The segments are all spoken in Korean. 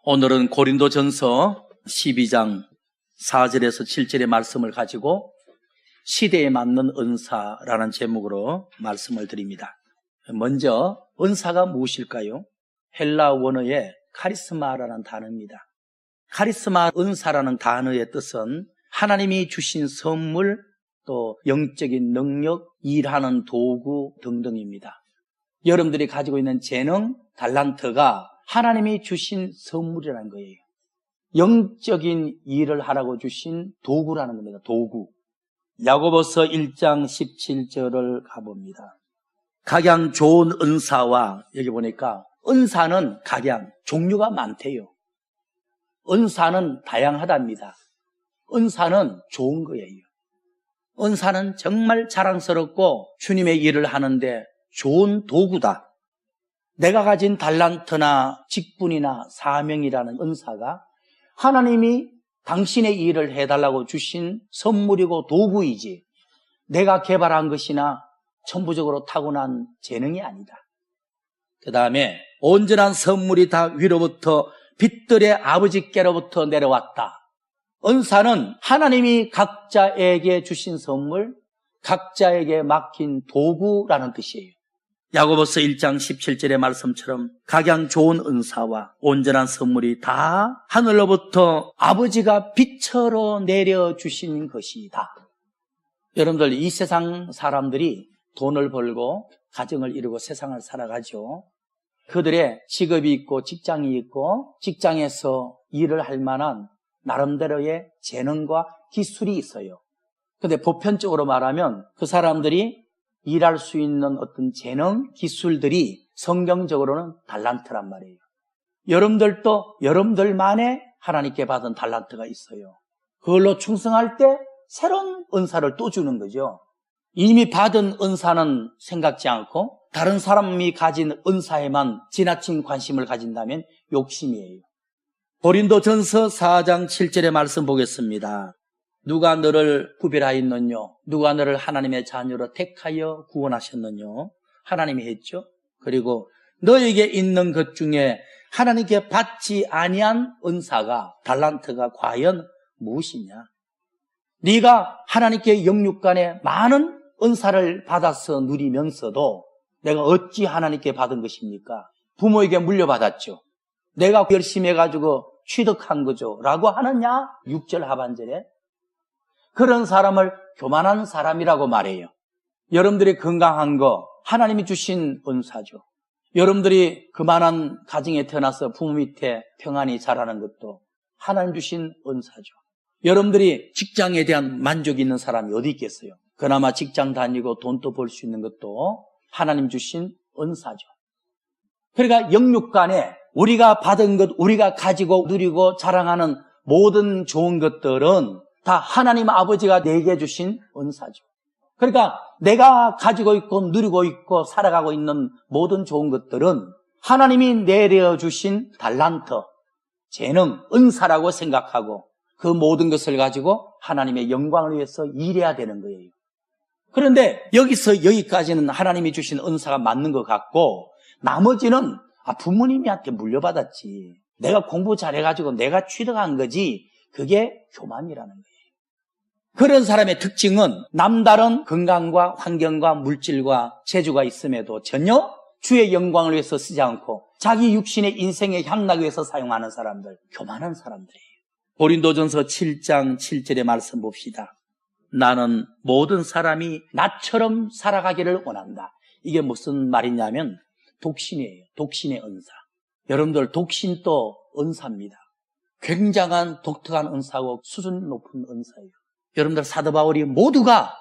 오늘은 고린도전서 12장 4절에서 7절의 말씀을 가지고 시대에 맞는 은사라는 제목으로 말씀을 드립니다. 먼저 은사가 무엇일까요? 헬라 원어의 카리스마라는 단어입니다. 카리스마, 은사라는 단어의 뜻은 하나님이 주신 선물, 또 영적인 능력, 일하는 도구 등등입니다. 여러분들이 가지고 있는 재능, 달란트가 하나님이 주신 선물이라는 거예요. 영적인 일을 하라고 주신 도구라는 겁니다. 도구. 야고보서 1장 17절을 가봅니다. 각양 좋은 은사와, 여기 보니까 은사는 각양, 종류가 많대요. 은사는 다양하답니다. 은사는 좋은 거예요. 은사는 정말 자랑스럽고 주님의 일을 하는데 좋은 도구다. 내가 가진 달란트나 직분이나 사명이라는 은사가 하나님이 당신의 일을 해달라고 주신 선물이고 도구이지 내가 개발한 것이나 천부적으로 타고난 재능이 아니다. 그 다음에 온전한 선물이 다 위로부터 빛들의 아버지께로부터 내려왔다. 은사는 하나님이 각자에게 주신 선물, 각자에게 맡긴 도구라는 뜻이에요. 야고보서 1장 17절의 말씀처럼 각양 좋은 은사와 온전한 선물이 다 하늘로부터 아버지가 빛으로 내려주신 것이다. 여러분들, 이 세상 사람들이 돈을 벌고 가정을 이루고 세상을 살아가죠. 그들의 직업이 있고 직장이 있고 직장에서 일을 할 만한 나름대로의 재능과 기술이 있어요. 근데 보편적으로 말하면 그 사람들이 일할 수 있는 어떤 재능, 기술들이 성경적으로는 달란트란 말이에요. 여러분들도 여러분들만의 하나님께 받은 달란트가 있어요. 그걸로 충성할 때 새로운 은사를 또 주는 거죠. 이미 받은 은사는 생각지 않고 다른 사람이 가진 은사에만 지나친 관심을 가진다면 욕심이에요. 고린도전서 4장 7절의 말씀 보겠습니다. 누가 너를 구별하였느뇨? 누가 너를 하나님의 자녀로 택하여 구원하셨느뇨? 하나님이 했죠. 그리고 너에게 있는 것 중에 하나님께 받지 아니한 은사가, 달란트가 과연 무엇이냐? 네가 하나님께 영육간에 많은 은사를 받아서 누리면서도 내가 어찌 하나님께 받은 것입니까? 부모에게 물려받았죠. 내가 열심히 해가지고 취득한 거죠 라고 하느냐? 6절 하반절에 그런 사람을 교만한 사람이라고 말해요. 여러분들이 건강한 거 하나님이 주신 은사죠. 여러분들이 그만한 가정에 태어나서 부모 밑에 평안히 자라는 것도 하나님 주신 은사죠. 여러분들이 직장에 대한 만족이 있는 사람이 어디 있겠어요? 그나마 직장 다니고 돈도 벌 수 있는 것도 하나님 주신 은사죠. 그러니까 영육간에 우리가 받은 것, 우리가 가지고 누리고 자랑하는 모든 좋은 것들은 다 하나님 아버지가 내게 주신 은사죠. 그러니까 내가 가지고 있고 누리고 있고 살아가고 있는 모든 좋은 것들은 하나님이 내려주신 달란트, 재능, 은사라고 생각하고 그 모든 것을 가지고 하나님의 영광을 위해서 일해야 되는 거예요. 그런데 여기서 여기까지는 하나님이 주신 은사가 맞는 것 같고 나머지는 부모님한테 물려받았지. 내가 공부 잘해가지고 내가 취득한 거지. 그게 교만이라는 거예요. 그런 사람의 특징은 남다른 건강과 환경과 물질과 재주가 있음에도 전혀 주의 영광을 위해서 쓰지 않고 자기 육신의 인생의 향락을 위해서 사용하는 사람들, 교만한 사람들이에요. 고린도전서 7장 7절의 말씀 봅시다. 나는 모든 사람이 나처럼 살아가기를 원한다. 이게 무슨 말이냐면 독신이에요. 독신의 은사. 여러분들, 독신도 은사입니다. 굉장한 독특한 은사고 수준 높은 은사예요. 여러분들, 사도 바울이 모두가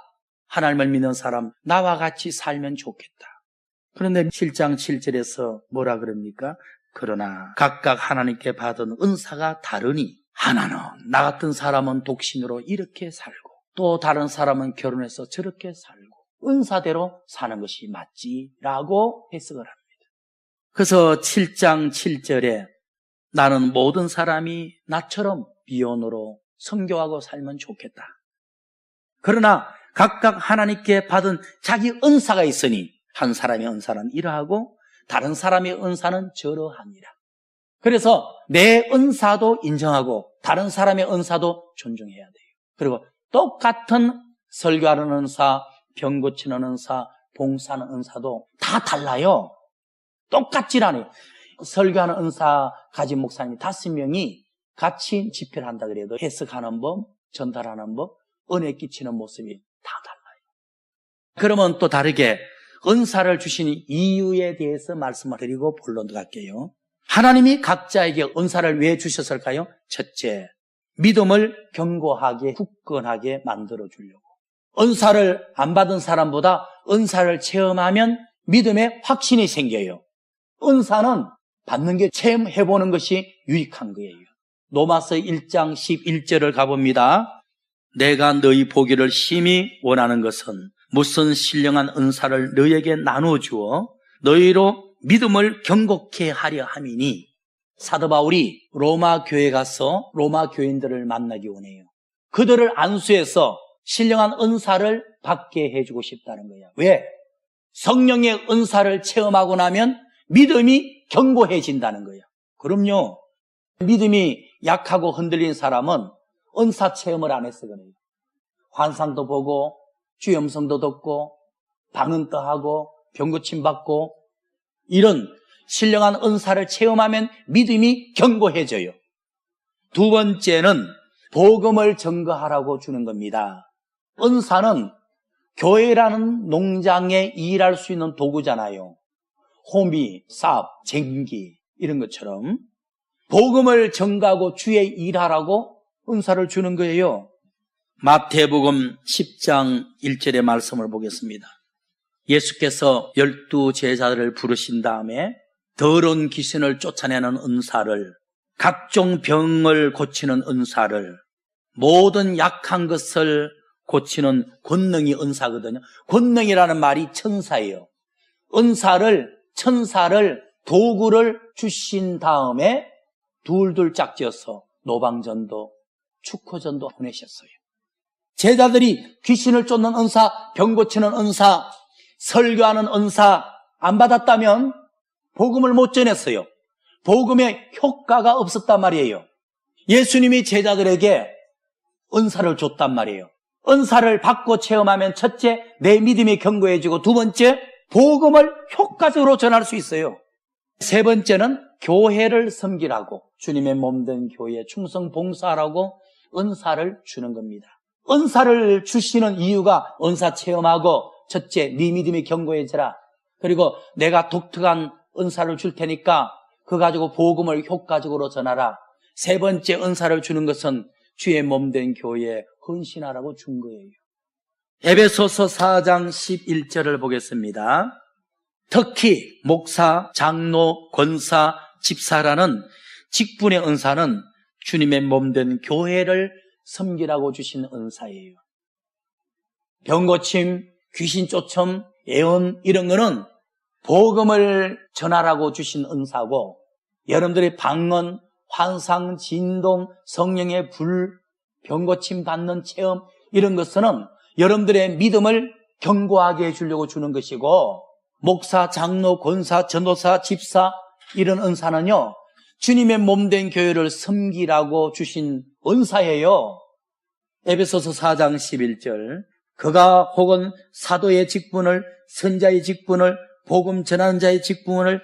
하나님을 믿는 사람, 나와 같이 살면 좋겠다. 그런데 7장 7절에서 뭐라 그럽니까? 그러나 각각 하나님께 받은 은사가 다르니 하나는 나 같은 사람은 독신으로 이렇게 살고 또 다른 사람은 결혼해서 저렇게 살고 은사대로 사는 것이 맞지라고 해석을 합니다. 그래서 7장 7절에 나는 모든 사람이 나처럼 비혼으로 성교하고 살면 좋겠다. 그러나 각각 하나님께 받은 자기 은사가 있으니 한 사람의 은사는 이러하고 다른 사람의 은사는 저러하니라. 그래서 내 은사도 인정하고 다른 사람의 은사도 존중해야 돼요. 그리고 똑같은 설교하는 은사, 병 고치는 은사, 봉사하는 은사도 다 달라요. 똑같질 않아요. 설교하는 은사 가진 목사님 5명이 같이 집회를 한다 그래도 해석하는 법, 전달하는 법, 은혜 끼치는 모습이 다 달라요. 그러면 또 다르게 은사를 주신 이유에 대해서 말씀을 드리고 본론도 갈게요. 하나님이 각자에게 은사를 왜 주셨을까요? 첫째, 믿음을 견고하게 굳건하게 만들어 주려고. 은사를 안 받은 사람보다 은사를 체험하면 믿음에 확신이 생겨요. 은사는 받는 게 체험해보는 것이 유익한 거예요. 로마서 1장 11절을 가봅니다. 내가 너희 보기를 심히 원하는 것은 무슨 신령한 은사를 너희에게 나누어 주어 너희로 믿음을 견고케 하려 함이니. 사도 바울이 로마 교회에 가서 로마 교인들을 만나기 원해요. 그들을 안수해서 신령한 은사를 받게 해주고 싶다는 거야. 왜? 성령의 은사를 체험하고 나면 믿음이 견고해진다는 거야. 그럼요. 믿음이 약하고 흔들린 사람은 은사 체험을 안 해서 그래요. 환상도 보고 주의 음성도 듣고 방언도 하고 병고침 받고 이런 신령한 은사를 체험하면 믿음이 견고해져요. 두 번째는 복음을 증거하라고 주는 겁니다. 은사는 교회라는 농장에 일할 수 있는 도구잖아요. 호미, 삽, 쟁기 이런 것처럼 복음을 증거하고 주의 일하라고 은사를 주는 거예요. 마태복음 10장 1절의 말씀을 보겠습니다. 예수께서 12 제자들을 부르신 다음에 더러운 귀신을 쫓아내는 은사를, 각종 병을 고치는 은사를, 모든 약한 것을 고치는 권능이 은사거든요. 권능이라는 말이 천사예요. 천사를 도구를 주신 다음에 둘둘 짝지어서 노방전도 축호전도 보내셨어요. 제자들이 귀신을 쫓는 은사, 병 고치는 은사, 설교하는 은사 안 받았다면 복음을 못 전했어요. 복음의 효과가 없었단 말이에요. 예수님이 제자들에게 은사를 줬단 말이에요. 은사를 받고 체험하면 첫째, 내 믿음이 견고해지고 두 번째, 복음을 효과적으로 전할 수 있어요. 세 번째는 교회를 섬기라고, 주님의 몸된 교회에 충성 봉사하라고 은사를 주는 겁니다. 은사를 주시는 이유가 은사 체험하고 첫째, 네 믿음이 견고해져라. 그리고 내가 독특한 은사를 줄 테니까 그거 가지고 복음을 효과적으로 전하라. 세 번째 은사를 주는 것은 주의 몸된 교회에 헌신하라고 준 거예요. 에베소서 4장 11절을 보겠습니다. 특히 목사, 장로, 권사, 집사라는 직분의 은사는 주님의 몸된 교회를 섬기라고 주신 은사예요. 병고침, 귀신 쫓음, 예언 이런 거는 복음을 전하라고 주신 은사고, 여러분들의 방언, 환상, 진동, 성령의 불, 병고침 받는 체험 이런 것은 여러분들의 믿음을 견고하게 해주려고 주는 것이고, 목사, 장로, 권사, 전도사, 집사 이런 은사는요, 주님의 몸된 교회를 섬기라고 주신 은사예요. 에베소서 4장 11절, 그가 혹은 사도의 직분을, 선자의 직분을, 복음 전하는 자의 직분을,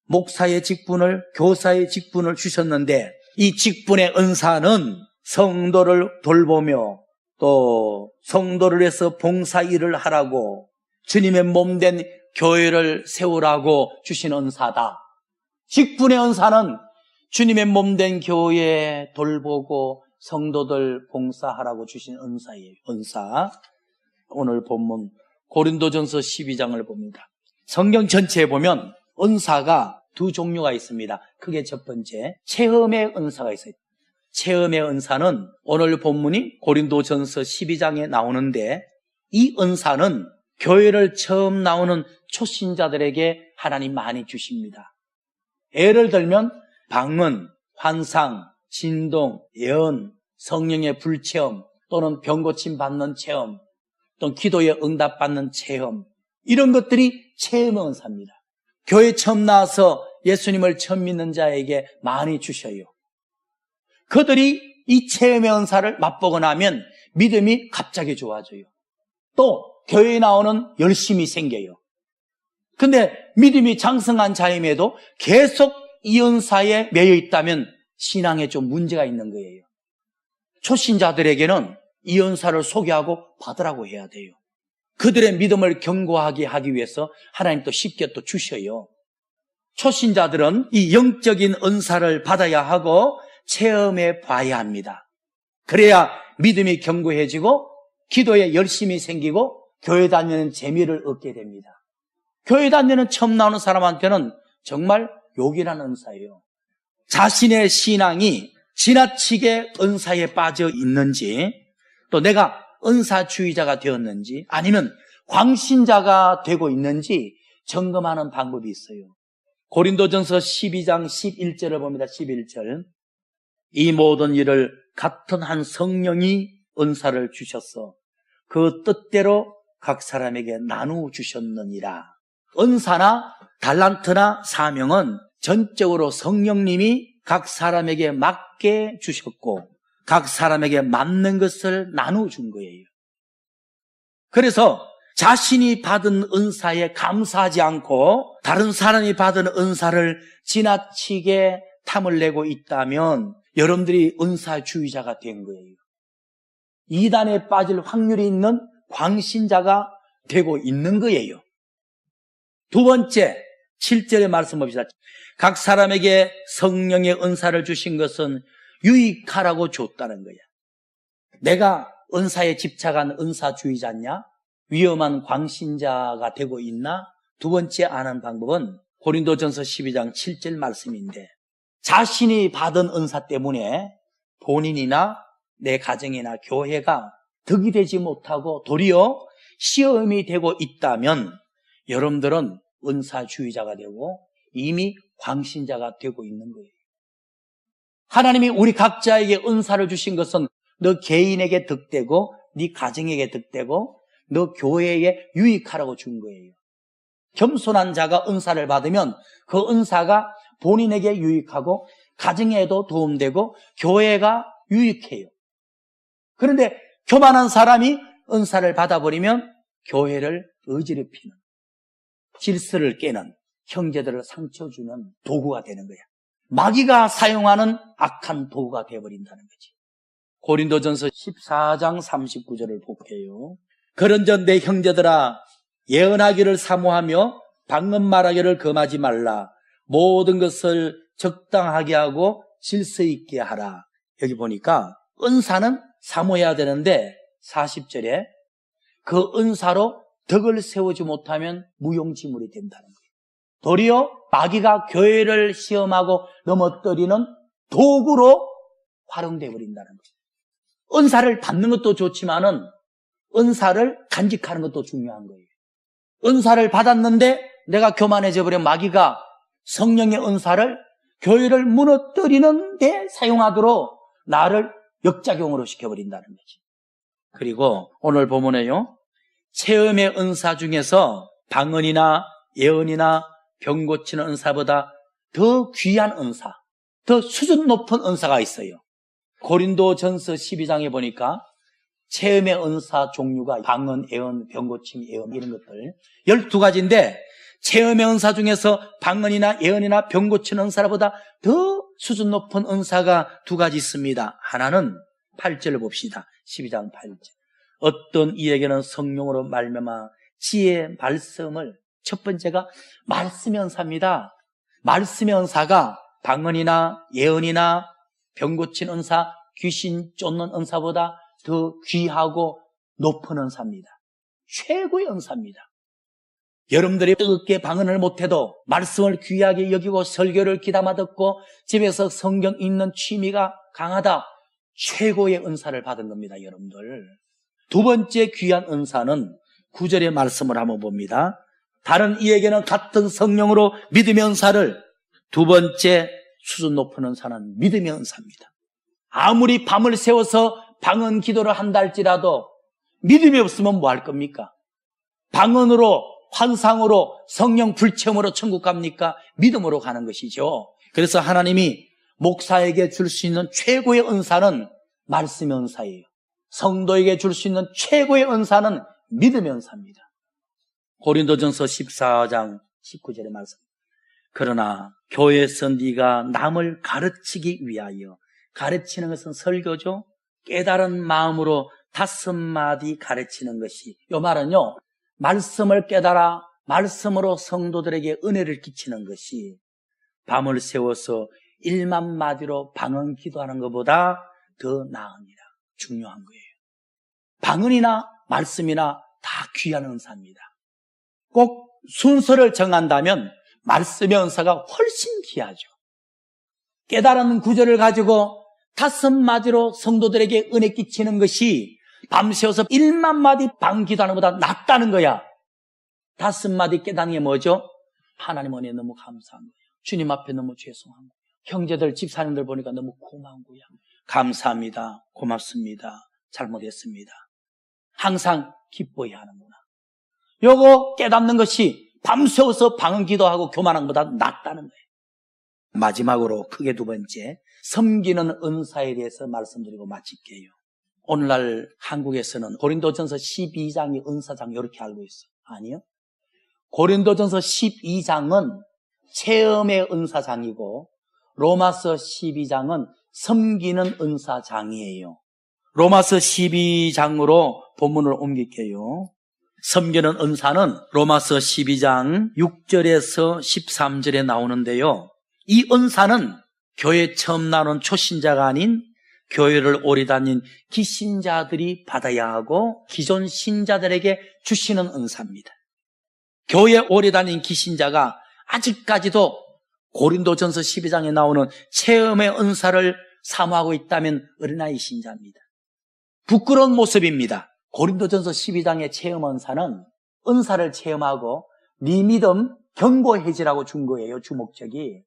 목사의 직분을, 교사의 직분을 주셨는데, 이 직분의 은사는 성도를 돌보며 또 성도를 위해서 봉사 일을 하라고, 주님의 몸된 교회를 세우라고 주신 은사다. 직분의 은사는 주님의 몸된 교회 돌보고 성도들 봉사하라고 주신 은사예요. 은사. 오늘 본문 고린도전서 12장을 봅니다. 성경 전체에 보면 은사가 두 종류가 있습니다. 크게 첫 번째, 체험의 은사가 있어요. 체험의 은사는 오늘 본문이 고린도전서 12장에 나오는데, 이 은사는 교회를 처음 나오는 초신자들에게 하나님 많이 주십니다. 예를 들면 방언, 환상, 진동, 예언, 성령의 불체험, 또는 병고침 받는 체험, 또는 기도에 응답받는 체험, 이런 것들이 체험의 은사입니다. 교회 처음 나와서 예수님을 처음 믿는 자에게 많이 주셔요. 그들이 이 체험의 은사를 맛보고 나면 믿음이 갑자기 좋아져요. 또 교회에 나오는 열심이 생겨요. 근데 믿음이 장성한 자임에도 계속 이 은사에 매여 있다면 신앙에 좀 문제가 있는 거예요. 초신자들에게는 이 은사를 소개하고 받으라고 해야 돼요. 그들의 믿음을 견고하게 하기 위해서 하나님 또 쉽게 또 주셔요. 초신자들은 이 영적인 은사를 받아야 하고 체험해 봐야 합니다. 그래야 믿음이 견고해지고 기도에 열심이 생기고 교회 다니는 재미를 얻게 됩니다. 교회 다니는 처음 나오는 사람한테는 정말 욕이라는 은사예요. 자신의 신앙이 지나치게 은사에 빠져 있는지, 또 내가 은사주의자가 되었는지, 아니면 광신자가 되고 있는지 점검하는 방법이 있어요. 고린도전서 12장 11절을 봅니다. 11절. 이 모든 일을 같은 한 성령이 은사를 주셨어 그 뜻대로 각 사람에게 나누어 주셨느니라. 은사나 달란트나 사명은 전적으로 성령님이 각 사람에게 맞게 주셨고 각 사람에게 맞는 것을 나누어 준 거예요. 그래서 자신이 받은 은사에 감사하지 않고 다른 사람이 받은 은사를 지나치게 탐을 내고 있다면 여러분들이 은사주의자가 된 거예요. 이단에 빠질 확률이 있는 광신자가 되고 있는 거예요. 두 번째, 7절의 말씀 봅시다. 각 사람에게 성령의 은사를 주신 것은 유익하라고 줬다는 거야. 내가 은사에 집착한 은사주의자냐? 위험한 광신자가 되고 있나? 두 번째 아는 방법은 고린도전서 12장 7절 말씀인데, 자신이 받은 은사 때문에 본인이나 내 가정이나 교회가 덕이 되지 못하고 도리어 시험이 되고 있다면 여러분들은 은사주의자가 되고 이미 광신자가 되고 있는 거예요. 하나님이 우리 각자에게 은사를 주신 것은 너 개인에게 덕되고 네 가정에게 덕되고 너 교회에 유익하라고 준 거예요. 겸손한 자가 은사를 받으면 그 은사가 본인에게 유익하고 가정에도 도움되고 교회가 유익해요. 그런데 교만한 사람이 은사를 받아버리면 교회를 어지럽히는, 질서를 깨는, 형제들을 상처 주는 도구가 되는 거야. 마귀가 사용하는 악한 도구가 되어버린다는 거지. 고린도전서 14장 39절을 볼게요. 그런전 내 형제들아 예언하기를 사모하며 방언 말하기를 금하지 말라. 모든 것을 적당하게 하고 질서 있게 하라. 여기 보니까 은사는 사모해야 되는데 40절에 그 은사로 덕을 세우지 못하면 무용지물이 된다는 거예요. 도리어 마귀가 교회를 시험하고 넘어뜨리는 도구로 활용되어 버린다는 거예요. 은사를 받는 것도 좋지만은 은사를 간직하는 것도 중요한 거예요. 은사를 받았는데 내가 교만해져 버려 마귀가 성령의 은사를 교회를 무너뜨리는 데 사용하도록 나를 역작용으로 시켜버린다는 거지. 그리고 오늘 본문에요, 체험의 은사 중에서 방언이나 예언이나 병 고치는 은사보다 더 귀한 은사, 더 수준 높은 은사가 있어요. 고린도전서 12장에 보니까 체험의 은사 종류가 방언, 예언, 병 고침, 예언 이런 것들 12가지인데 체험의 은사 중에서 방언이나 예언이나 병 고치는 은사보다 더 수준 높은 은사가 두 가지 있습니다. 하나는 8절을 봅시다. 12장 8절. 어떤 이에게는 성령으로 말미암아 지혜의 말씀을, 첫 번째가 말씀의 은사입니다. 말씀의 은사가 방언이나 예언이나 병 고치는 은사, 귀신 쫓는 은사보다 더 귀하고 높은 은사입니다. 최고의 은사입니다. 여러분들이 뜨겁게 방언을 못해도 말씀을 귀하게 여기고 설교를 귀담아 듣고 집에서 성경 읽는 취미가 강하다, 최고의 은사를 받은 겁니다. 여러분들. 두 번째 귀한 은사는 9절의 말씀을 한번 봅니다. 다른 이에게는 같은 성령으로 믿음의 은사를, 두 번째 수준 높은 은사는 믿음의 은사입니다. 아무리 밤을 새워서 방언 기도를 한다 할지라도 믿음이 없으면 뭐 할 겁니까? 방언으로 환상으로 성령 불체험으로 천국 갑니까? 믿음으로 가는 것이죠. 그래서 하나님이 목사에게 줄 수 있는 최고의 은사는 말씀의 은사예요. 성도에게 줄 수 있는 최고의 은사는 믿음의 은사입니다. 고린도전서 14장 19절의 말씀. 그러나 교회에서 네가 남을 가르치기 위하여, 가르치는 것은 설교죠. 깨달은 마음으로 5마디 가르치는 것이, 이 말은요, 말씀을 깨달아 말씀으로 성도들에게 은혜를 끼치는 것이 밤을 새워서 1만 마디로 방언 기도하는 것보다 더 나으니라. 중요한 거예요. 방언이나 말씀이나 다 귀한 은사입니다. 꼭 순서를 정한다면 말씀의 은사가 훨씬 귀하죠. 깨달은 구절을 가지고 5마디로 성도들에게 은혜 끼치는 것이 밤새워서 1만 마디 방언 기도하는 것보다 낫다는 거야. 5마디 깨닫는 게 뭐죠? 하나님 은혜 너무 감사한 거야. 주님 앞에 너무 죄송한 거야. 형제들, 집사님들 보니까 너무 고마운 거야. 감사합니다. 고맙습니다. 잘못했습니다. 항상 기뻐해야 하는구나. 요거 깨닫는 것이 밤새워서 방언 기도하고 교만한 것보다 낫다는 거예요. 마지막으로 크게 2번째, 섬기는 은사에 대해서 말씀드리고 마칠게요. 오늘날 한국에서는 고린도전서 12장이 은사장 이렇게 알고 있어요. 아니요. 고린도전서 12장은 체험의 은사장이고 로마서 12장은 섬기는 은사장이에요. 로마서 12장으로 본문을 옮길게요. 섬기는 은사는 로마서 12장 6절에서 13절에 나오는데요. 이 은사는 교회 처음 나오는 초신자가 아닌 교회를 오래 다닌 기신자들이 받아야 하고 기존 신자들에게 주시는 은사입니다. 교회 오래 다닌 기신자가 아직까지도 고린도전서 12장에 나오는 체험의 은사를 사모하고 있다면 어린아이 신자입니다. 부끄러운 모습입니다. 고린도전서 12장의 체험 은사는 은사를 체험하고 네 믿음 견고해지라고 준 거예요. 주목적이.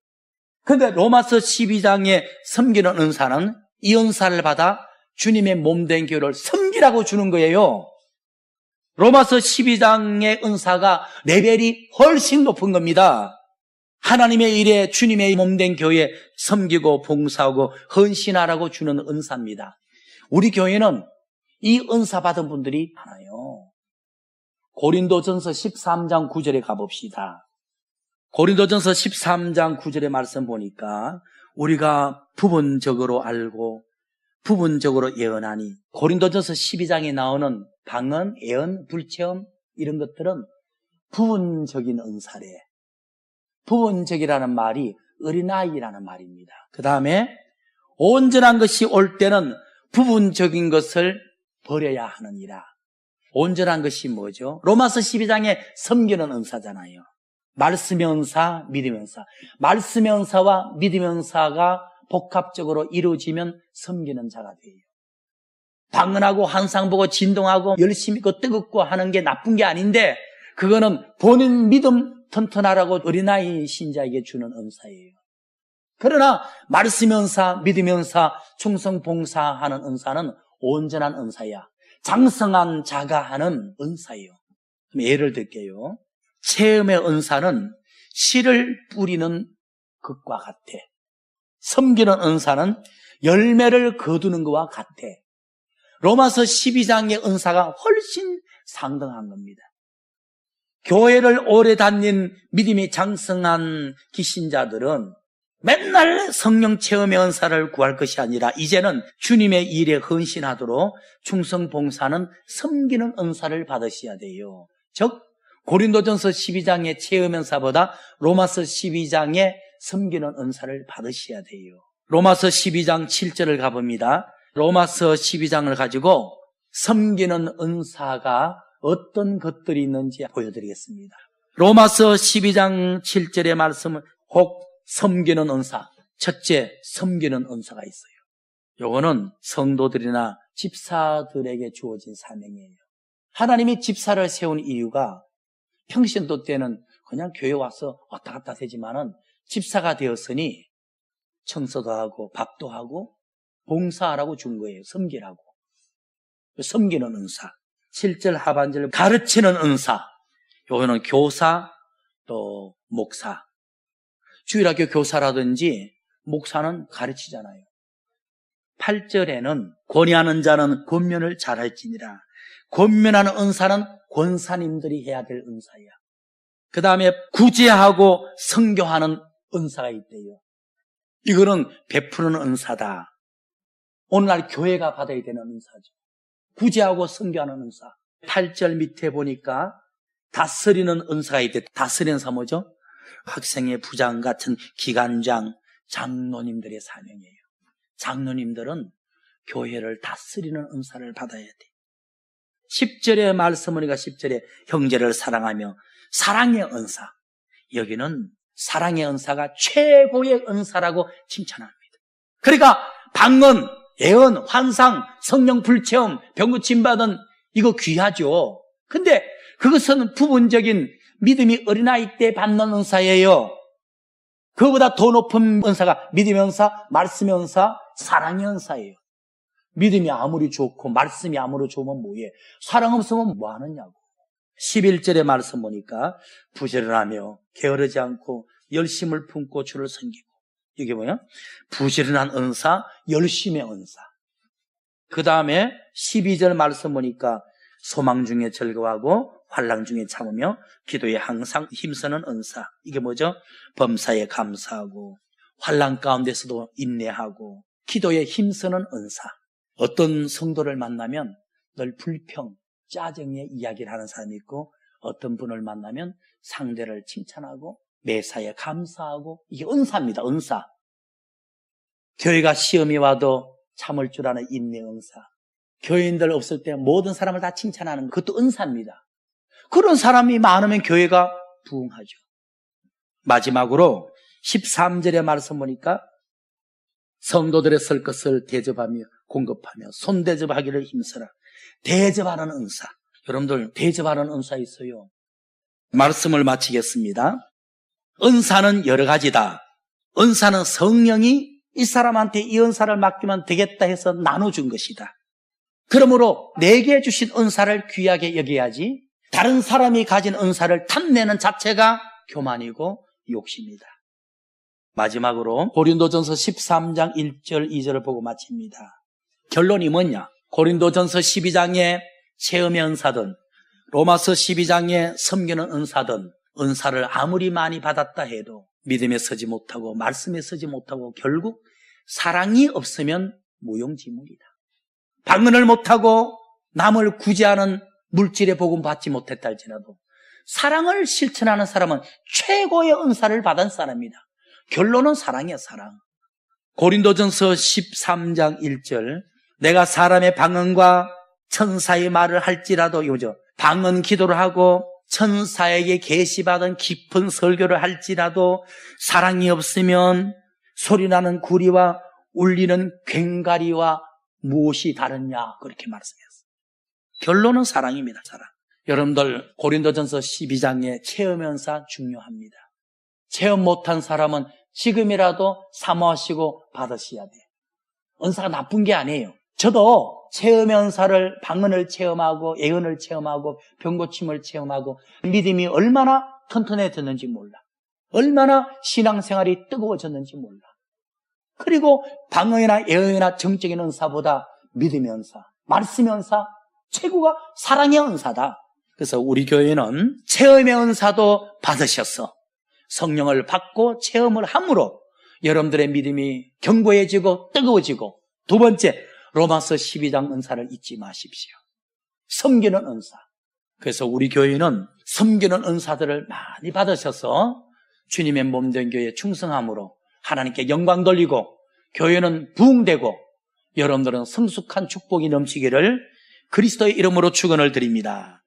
그런데 로마서 12장의 섬기는 은사는 이 은사를 받아 주님의 몸된 교회를 섬기라고 주는 거예요. 로마서 12장의 은사가 레벨이 훨씬 높은 겁니다. 하나님의 일에 주님의 몸된 교회에 섬기고 봉사하고 헌신하라고 주는 은사입니다. 우리 교회는 이 은사 받은 분들이 많아요. 고린도전서 13장 9절에 가봅시다. 고린도전서 13장 9절의 말씀 보니까 우리가 부분적으로 알고 부분적으로 예언하니, 고린도전서 12장에 나오는 방언, 예언, 불체험 이런 것들은 부분적인 은사래. 부분적이라는 말이 어린아이라는 말입니다. 그 다음에 온전한 것이 올 때는 부분적인 것을 버려야 하느니라. 온전한 것이 뭐죠? 로마서 12장에 섬기는 은사잖아요. 말씀의 은사, 믿음의 은사. 말씀의 은사와 믿음의 은사가 복합적으로 이루어지면 섬기는 자가 돼요. 방언하고 환상 보고 진동하고 열심히 있고 뜨겁고 하는 게 나쁜 게 아닌데, 그거는 본인 믿음 튼튼하라고 어린아이 신자에게 주는 은사예요. 그러나 말씀의 은사, 믿음의 은사, 충성 봉사하는 은사는 온전한 은사야. 장성한 자가 하는 은사예요. 그럼 예를 들게요. 체험의 은사는 씨를 뿌리는 것과 같아. 섬기는 은사는 열매를 거두는 것과 같아. 로마서 12장의 은사가 훨씬 상등한 겁니다. 교회를 오래 다닌 믿음이 장성한 기신자들은 맨날 성령 체험의 은사를 구할 것이 아니라 이제는 주님의 일에 헌신하도록 충성 봉사는 섬기는 은사를 받으셔야 돼요. 즉 고린도전서 12장의 체험 은사보다 로마서 12장의 섬기는 은사를 받으셔야 돼요. 로마서 12장 7절을 가봅니다. 로마서 12장을 가지고 섬기는 은사가 어떤 것들이 있는지 보여드리겠습니다. 로마서 12장 7절의 말씀은 꼭 섬기는 은사, 첫째 섬기는 은사가 있어요. 요거는 성도들이나 집사들에게 주어진 사명이에요. 하나님이 집사를 세운 이유가 평신도 때는 그냥 교회 와서 왔다 갔다 되지만은 집사가 되었으니 청소도 하고 밥도 하고 봉사하라고 준 거예요. 섬기라고. 섬기는 은사. 7절 하반절 가르치는 은사. 요거는 교사 또 목사. 주일학교 교사라든지 목사는 가르치잖아요. 8절에는 권위하는 자는 권면을 잘할지니라. 권면하는 은사는 권사님들이 해야 될 은사야. 그 다음에 구제하고 선교하는 은사가 있대요. 이거는 베푸는 은사다. 오늘날 교회가 받아야 되는 은사죠. 구제하고 선교하는 은사. 8절 밑에 보니까 다스리는 은사가 있대. 다스리는 은사 뭐죠? 학생의 부장 같은 기관장, 장로님들의 사명이에요. 장로님들은 교회를 다스리는 은사를 받아야 돼. 10절의 말씀 보니까 10절에 형제를 사랑하며 사랑의 은사. 여기는 사랑의 은사가 최고의 은사라고 칭찬합니다. 그러니까 방언, 예언, 환상, 성령 불체험, 병 고침 받은 이거 귀하죠. 근데 그것은 부분적인 믿음이 어린아이 때 받는 은사예요. 그거보다 더 높은 은사가 믿음의 은사, 말씀의 은사, 사랑의 은사예요. 믿음이 아무리 좋고 말씀이 아무리 좋으면 뭐해? 사랑 없으면 뭐 하느냐고. 11절의 말씀 보니까 부지런하며 게으르지 않고 열심을 품고 주를 섬기고. 이게 뭐야? 부지런한 은사, 열심의 은사. 그 다음에 12절 말씀 보니까 소망 중에 즐거워하고 환난 중에 참으며 기도에 항상 힘쓰는 은사. 이게 뭐죠? 범사에 감사하고 환난 가운데서도 인내하고 기도에 힘쓰는 은사. 어떤 성도를 만나면 늘 불평, 짜증의 이야기를 하는 사람이 있고 어떤 분을 만나면 상대를 칭찬하고 매사에 감사하고 이게 은사입니다. 은사. 교회가 시험이 와도 참을 줄 아는 인내 은사. 교인들 없을 때 모든 사람을 다 칭찬하는 그것도 은사입니다. 그런 사람이 많으면 교회가 부흥하죠. 마지막으로 13절의 말씀 보니까 성도들의 쓸 것을 대접하며 공급하며 손대접하기를 힘쓰라. 대접하는 은사. 여러분들 대접하는 은사 있어요. 말씀을 마치겠습니다. 은사는 여러 가지다. 은사는 성령이 이 사람한테 이 은사를 맡기면 되겠다 해서 나눠준 것이다. 그러므로 내게 주신 은사를 귀하게 여겨야지 다른 사람이 가진 은사를 탐내는 자체가 교만이고 욕심이다. 마지막으로 고린도전서 13장 1절 2절을 보고 마칩니다. 결론이 뭐냐? 고린도전서 12장의 체험의 은사든 로마서 12장의 섬기는 은사든 은사를 아무리 많이 받았다 해도 믿음에 서지 못하고 말씀에 서지 못하고 결국 사랑이 없으면 무용지물이다. 방언을 못하고 남을 구제하는 물질의 복음 받지 못했다 할지라도 사랑을 실천하는 사람은 최고의 은사를 받은 사람이다. 결론은 사랑이야, 사랑. 고린도전서 13장 1절 내가 사람의 방언과 천사의 말을 할지라도 이거죠. 방언 기도를 하고 천사에게 계시받은 깊은 설교를 할지라도 사랑이 없으면 소리나는 구리와 울리는 괭가리와 무엇이 다르냐 그렇게 말씀했어요. 결론은 사랑입니다. 사랑. 여러분들 고린도전서 12장의 체험연사 중요합니다. 체험 못한 사람은 지금이라도 사모하시고 받으셔야 돼요. 은사가 나쁜 게 아니에요. 저도 체험연사를 방언을 체험하고 예언을 체험하고 병고침을 체험하고 믿음이 얼마나 튼튼해졌는지 몰라. 얼마나 신앙생활이 뜨거워졌는지 몰라. 그리고 방언이나 예언이나 정적인 은사보다 믿음의 은사, 말씀의 은사, 최고가 사랑의 은사다. 그래서 우리 교회는 체험의 은사도 받으셨어. 성령을 받고 체험을 함으로 여러분들의 믿음이 견고해지고 뜨거워지고, 두 번째 로마서 12장 은사를 잊지 마십시오. 섬기는 은사. 그래서 우리 교회는 섬기는 은사들을 많이 받으셔서 주님의 몸된 교회에 충성함으로 하나님께 영광 돌리고 교회는 부흥되고 여러분들은 성숙한 축복이 넘치기를 그리스도의 이름으로 축원을 드립니다.